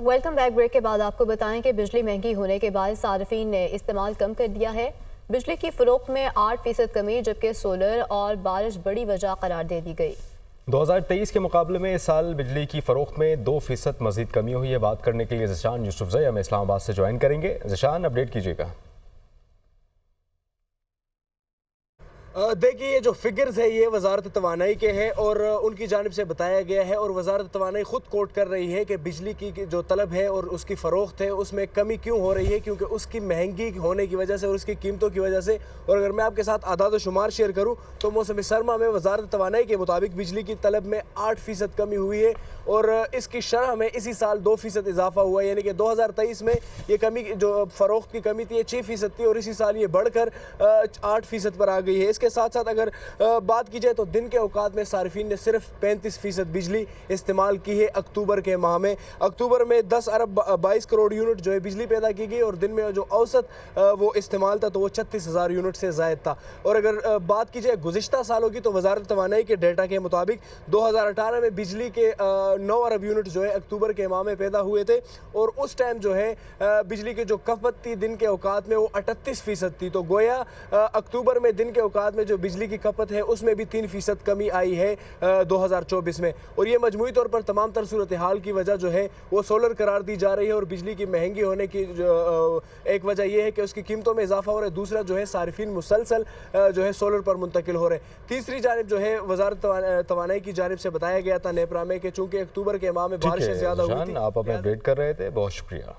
Welcome back. Break के बाद आपको बताएं कि बिजली महंगी होने के बाद सार्फिन ने इस्तेमाल कम कर दिया है। बिजली की फ़रोख्त में 8% कमी, जबकि सोलर और बारिश बड़ी वजह करार दे दी गई। 2023 के मुकाबले में इस साल बिजली की फ़रोख्त में 2% मज़ीद कमी हुई है। बात करने के लिए ज़िशान यूसुफज़ई हमें इस्लामाबाद से ज्वाइन करेंगे। ज़िशान, अपडेट कीजिएगा। देखिए, ये जो फिगर्स है ये वजारत तवानाई के हैं और उनकी जानिब से बताया गया है और वजारत तवानाई ख़ुद कोट कर रही है कि बिजली की जो तलब है और उसकी फ़रोख्त है उसमें कमी क्यों हो रही है, क्योंकि उसकी महंगी होने की वजह से और उसकी कीमतों की वजह से। और अगर मैं आपके साथ आदाद शुमार शेयर करूँ तो मौसम सरमा में वजारत तवानाई के मुताबिक बिजली की तलब में 8% कमी हुई है और इसकी शरह में इसी साल 2% इजाफा हुआ है। यानी कि 2023 में ये कमी, जो फ़रोख्त की कमी थी, ये 6% थी और इसी साल ये बढ़कर 8% पर आ गई है। इसके साथ साथ अगर बात की जाए तो दिन के औकात में सार्फिन ने सिर्फ 35% बिजली इस्तेमाल की है। अक्टूबर के माह में, अक्टूबर में 10 अरब 22 करोड़ यूनिट जो है बिजली पैदा की गई और दिन में जो औसत वो इस्तेमाल था तो वो 36,000 यूनिट से ज़ायद था। और अगर बात की जाए गुज़िश्ता सालों की तो वजारत तवानाई के डेटा के मुताबिक 2018 में बिजली के 9 अरब यूनिट जो है अक्टूबर के माह में पैदा हुए थे और उस टाइम जो है बिजली की जो खपत थी दिन के औकात में वो 38% थी। तो गोया अक्टूबर में दिन के औकात में जो बिजली की खपत है उसमें भी 3% कमी आई है 2024 में। और ये मजमूई तौर पर तमाम तर सूरत हाल की वजह जो है वो सोलर करार दी जा रही है। और बिजली की महंगी होने की जो एक वजह यह है कि उसकी कीमतों में इजाफा हो रहा है, दूसरा जो है सार्फिन मुसलसल जो है सोलर पर मुंतकिल हो रहे हैं। तीसरी जानिब जो है वजारत तवानाई की जानिब से बताया गया था नेपरा में कि चूंकि अक्टूबर के माह में बारिशें ज़्यादा हुई थी। आप अपने अपडेट कर रहे थे, बहुत शुक्रिया।